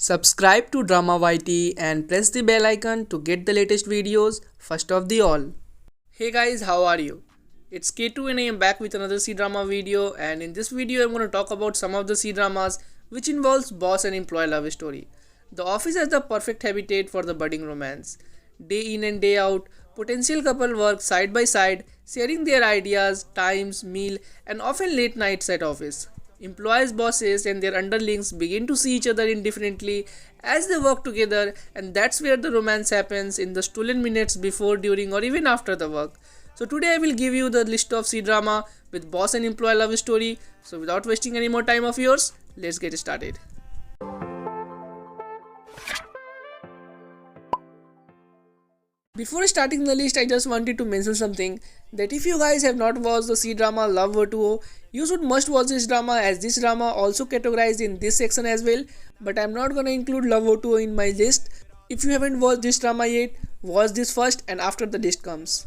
Subscribe to Drama YT and press the bell icon to get the latest videos first of the all. Hey guys, how are you? It's K2 and I am back with another C-drama video, and in this video I'm going to talk about some of the C-dramas which involves boss and employee love story. The office is the perfect habitat for the budding romance. Day in and day out, potential couple work side by side, sharing their ideas, times, meal and often late nights at office. Employees, bosses, and their underlings begin to see each other indifferently as they work together, and that's where the romance happens in the stolen minutes before, during, or even after the work. So, today I will give you the list of C drama with boss and employee love story. So, without wasting any more time of yours, let's get started. Before starting the list, I just wanted to mention something that if you guys have not watched the C drama Love Virtuo, you should must watch this drama, as this drama also categorized in this section as well. But I'm not gonna include Love Virtuo in my list. If you haven't watched this drama yet, watch this first and after the list comes.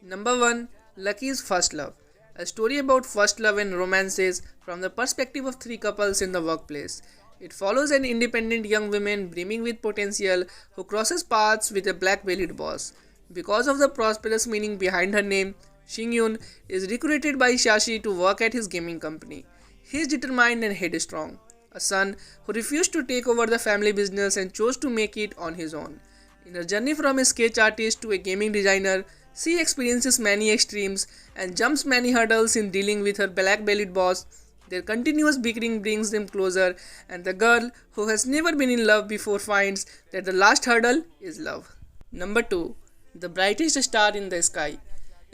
Number 1. Lucky's First Love. A story about first love and romances from the perspective of three couples in the workplace. It follows an independent young woman brimming with potential who crosses paths with a black-bellied boss. Because of the prosperous meaning behind her name, Shingyun is recruited by Shashi to work at his gaming company. He is determined and headstrong, a son who refused to take over the family business and chose to make it on his own. In her journey from a sketch artist to a gaming designer, she experiences many extremes and jumps many hurdles in dealing with her black-bellied boss. Their continuous bickering brings them closer, and the girl who has never been in love before finds that the last hurdle is love. Number 2. The Brightest Star in the Sky.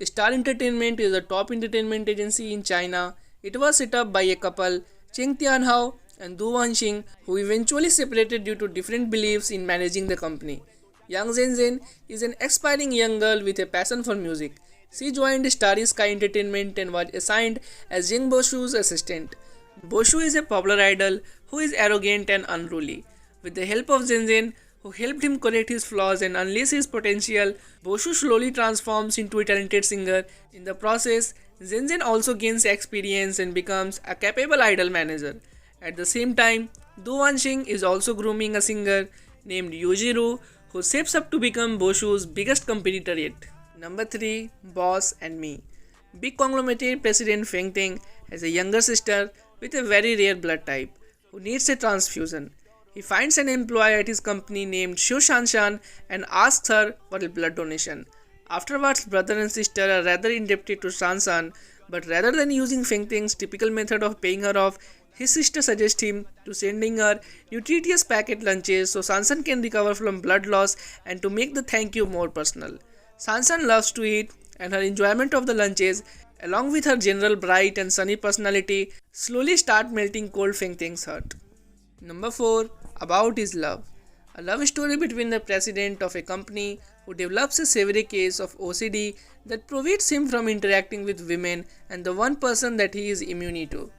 Star Entertainment is a top entertainment agency in China. It was set up by a couple, Cheng Tianhao and Du Wanxing, who eventually separated due to different beliefs in managing the company. Yang Zhenzhen is an aspiring young girl with a passion for music. She joined Starry Sky Entertainment and was assigned as Zheng Boshu's assistant. Boshu is a popular idol who is arrogant and unruly. With the help of Zhenzhen, who helped him correct his flaws and unleash his potential, Boshu slowly transforms into a talented singer. In the process, Zhenzhen also gains experience and becomes a capable idol manager. At the same time, Du Wanxing is also grooming a singer named Yujiru, who shapes up to become Boshu's biggest competitor yet. Number 3. Boss and Me. Big conglomerate president Feng Ting has a younger sister with a very rare blood type who needs a transfusion. He finds an employee at his company named Xiu Shanshan and asks her for a blood donation. Afterwards, brother and sister are rather indebted to Shanshan, but rather than using Feng Ting's typical method of paying her off, his sister suggests him to sending her nutritious packet lunches so Shanshan can recover from blood loss and to make the thank you more personal. Shanshan loves to eat, and her enjoyment of the lunches, along with her general bright and sunny personality, slowly start melting cold Feng Ting's heart. Number 4. About His Love. A love story between the president of a company who develops a severe case of OCD that prevents him from interacting with women and the one person that he is immune to.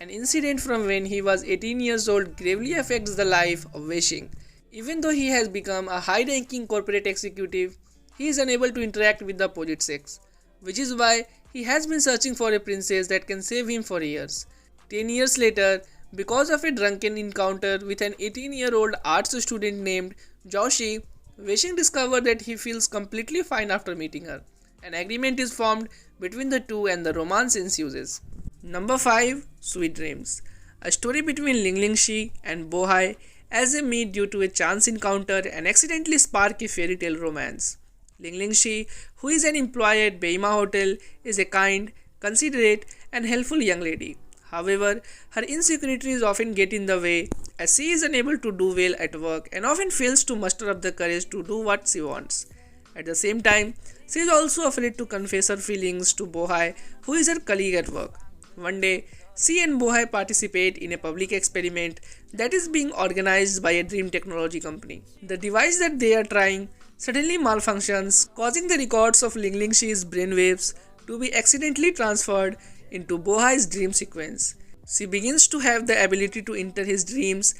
An incident from when he was 18 years old gravely affects the life of Wei Xing. Even though he has become a high-ranking corporate executive, he is unable to interact with the opposite sex, which is why he has been searching for a princess that can save him for years. 10 years later, because of a drunken encounter with an 18-year-old arts student named Zhao Shi, Wei Xing discovers that he feels completely fine after meeting her. An agreement is formed between the two and the romance ensues. Number 5. Sweet Dreams. A story between Ling Lingxi and Bo Hai as they meet due to a chance encounter and accidentally spark a fairy tale romance. Ling Lingxi, who is an employee at Beima Hotel, is a kind, considerate and helpful young lady. However, her insecurities often get in the way as she is unable to do well at work and often fails to muster up the courage to do what she wants. At the same time, she is also afraid to confess her feelings to Bohai, who is her colleague at work. One day, she and Bohai participate in a public experiment that is being organized by a dream technology company. The device that they are trying suddenly malfunctions, causing the records of Ling Lingxi's brainwaves to be accidentally transferred into Bohai's dream sequence. She begins to have the ability to enter his dreams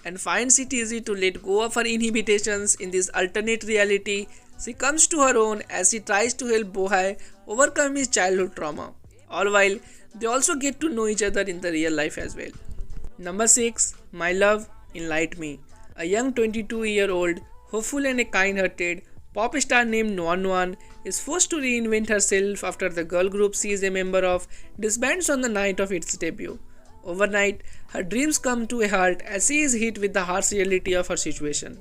and finds it easy to let go of her inhibitions in this alternate reality. She comes to her own as she tries to help Bohai overcome his childhood trauma, all while they also get to know each other in the real life as well. Number 6. My Love, Enlighten Me. A young 22-year-old, hopeful and a kind-hearted pop star named Nuan Nuan is forced to reinvent herself after the girl group she is a member of disbands on the night of its debut. Overnight, her dreams come to a halt as she is hit with the harsh reality of her situation.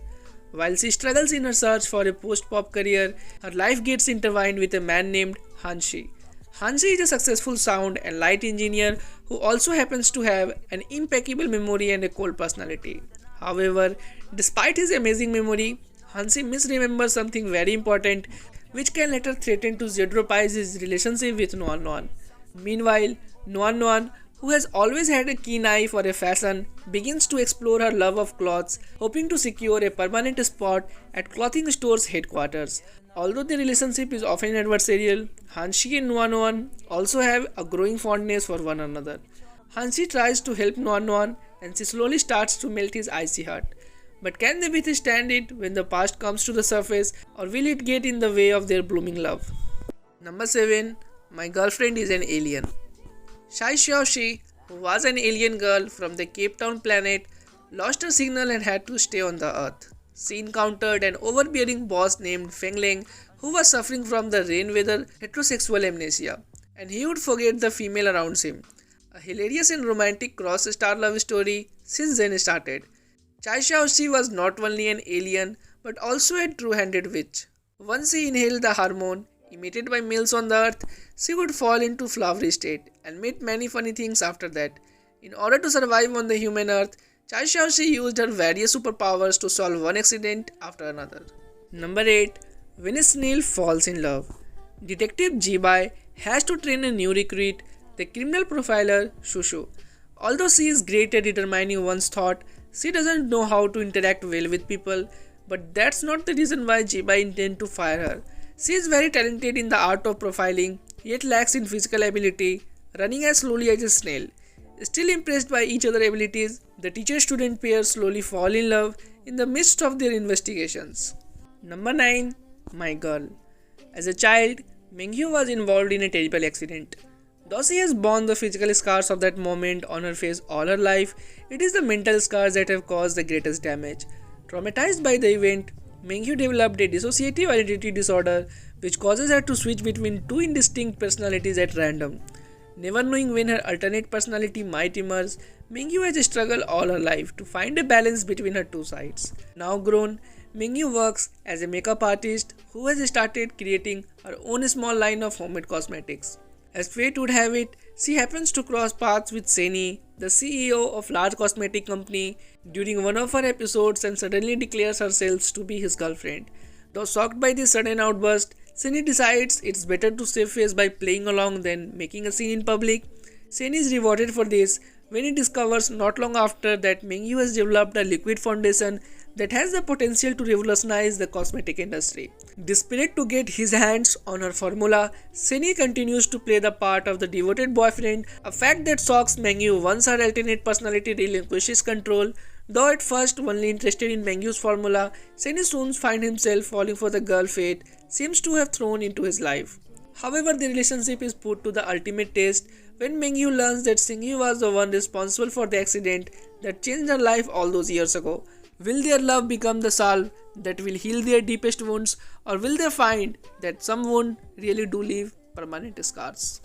While she struggles in her search for a post-pop career, her life gets intertwined with a man named Hanshi. Hanshi is a successful sound and light engineer who also happens to have an impeccable memory and a cold personality. However, despite his amazing memory, Hanshi misremembers something very important which can later threaten to jeopardize his relationship with Nuan Nuan. Meanwhile, Nuan Nuan, who has always had a keen eye for a fashion, begins to explore her love of clothes, hoping to secure a permanent spot at clothing store's headquarters. Although their relationship is often adversarial, Hanshi and Nuan Nuan also have a growing fondness for one another. Hanshi tries to help Nuan Nuan and she slowly starts to melt his icy heart. But can they withstand it when the past comes to the surface, or will it get in the way of their blooming love? Number 7. My girlfriend is an alien. Shai Xiaoxi, who was an alien girl from the Cape Town planet, lost her signal and had to stay on the Earth. She encountered an overbearing boss named Feng Leng who was suffering from the rain-weather heterosexual amnesia, and he would forget the female around him. A hilarious and romantic cross-star love story since then started. Chai Xiaoxi was not only an alien but also a true-handed witch. Once she inhaled the hormone emitted by males on the earth, she would fall into flowery state and made many funny things after that. In order to survive on the human earth, Chai Xiaoxi used her various superpowers to solve one accident after another. Number 8. Venice Neil falls in love. Detective Jibai has to train a new recruit, the criminal profiler Shushu. Although she is great at determining one's thought, she doesn't know how to interact well with people, but that's not the reason why Jibai intends to fire her. She is very talented in the art of profiling, yet lacks in physical ability, running as slowly as a snail. Still impressed by each other's abilities, the teacher-student pair slowly fall in love in the midst of their investigations. Number 9. My Girl. As a child, Mingyu was involved in a terrible accident. Though she has borne the physical scars of that moment on her face all her life, it is the mental scars that have caused the greatest damage. Traumatized by the event, Mingyu developed a dissociative identity disorder which causes her to switch between two indistinct personalities at random. Never knowing when her alternate personality might emerge, Mingyu has struggled all her life to find a balance between her two sides. Now grown, Mingyu works as a makeup artist who has started creating her own small line of homemade cosmetics. As fate would have it, she happens to cross paths with Seni, the CEO of large cosmetic company, during one of her episodes and suddenly declares herself to be his girlfriend. Though shocked by this sudden outburst, Seni decides it's better to save face by playing along than making a scene in public. Seni is rewarded for this when he discovers not long after that Mingyu has developed a liquid foundation that has the potential to revolutionize the cosmetic industry. Desperate to get his hands on her formula, Seni continues to play the part of the devoted boyfriend, a fact that shocks Mingyu once her alternate personality relinquishes control. Though at first only interested in Mengyu's formula, Seni soon finds himself falling for the girl fate seems to have thrown into his life. However, the relationship is put to the ultimate test when Mingyu learns that Singyu was the one responsible for the accident that changed her life all those years ago. Will their love become the salve that will heal their deepest wounds, or will they find that some wounds really do leave permanent scars?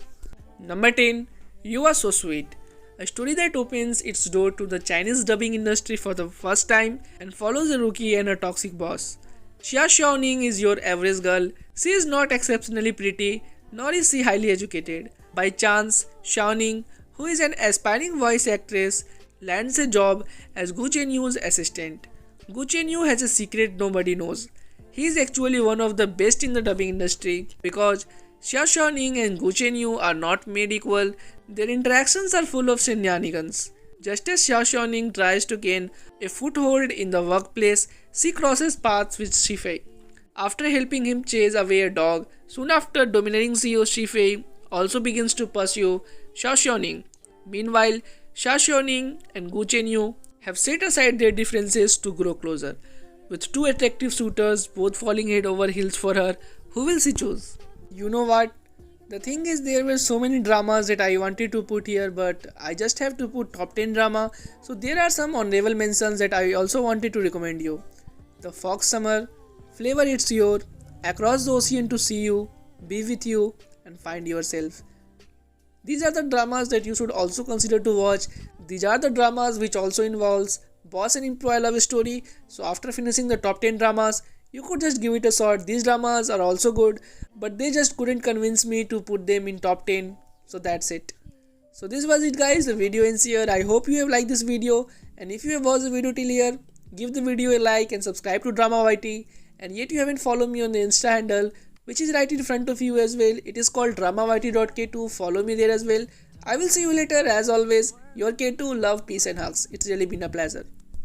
Number 10. You Are So Sweet. A story that opens its door to the Chinese dubbing industry for the first time and follows a rookie and a toxic boss. Xia Xiaoning is your average girl. She is not exceptionally pretty, nor is she highly educated. By chance, Xiaoning, who is an aspiring voice actress, lands a job as Gu Chenyu's assistant. Gu Chenyu has a secret nobody knows. He is actually one of the best in the dubbing industry because Xia Xiaoning and Gu Chenyu are not made equal. Their interactions are full of shenanigans. Just as Xia Xiaoning tries to gain a foothold in the workplace, she crosses paths with Shifei. After helping him chase away a dog, soon after domineering CEO Shifei also begins to pursue Xia Xiaoning. Meanwhile, Xia Xiaoning and Gu Chenyu have set aside their differences to grow closer. With two attractive suitors both falling head over heels for her, who will she choose? You know what? The thing is, there were so many dramas that I wanted to put here, but I just have to put top 10 drama. So there are some honorable mentions that I also wanted to recommend you. The Fox Summer, Flavor It's Your, Across the Ocean to See You, Be With You, and Find Yourself. These are the dramas that you should also consider to watch. These are the dramas which also involves boss and employee love story. So after finishing the top 10 dramas, you could just give it a shot. These dramas are also good, but they just couldn't convince me to put them in top 10. So that's it. So this was it guys, the video ends here. I hope you have liked this video, and if you have watched the video till here, give the video a like and subscribe to Drama YT. And yet you haven't followed me on the Insta handle, which is right in front of you as well. It is called dramayt.k2. Follow me there as well. I will see you later. As always, your K2. Love, peace and hugs. It's really been a pleasure.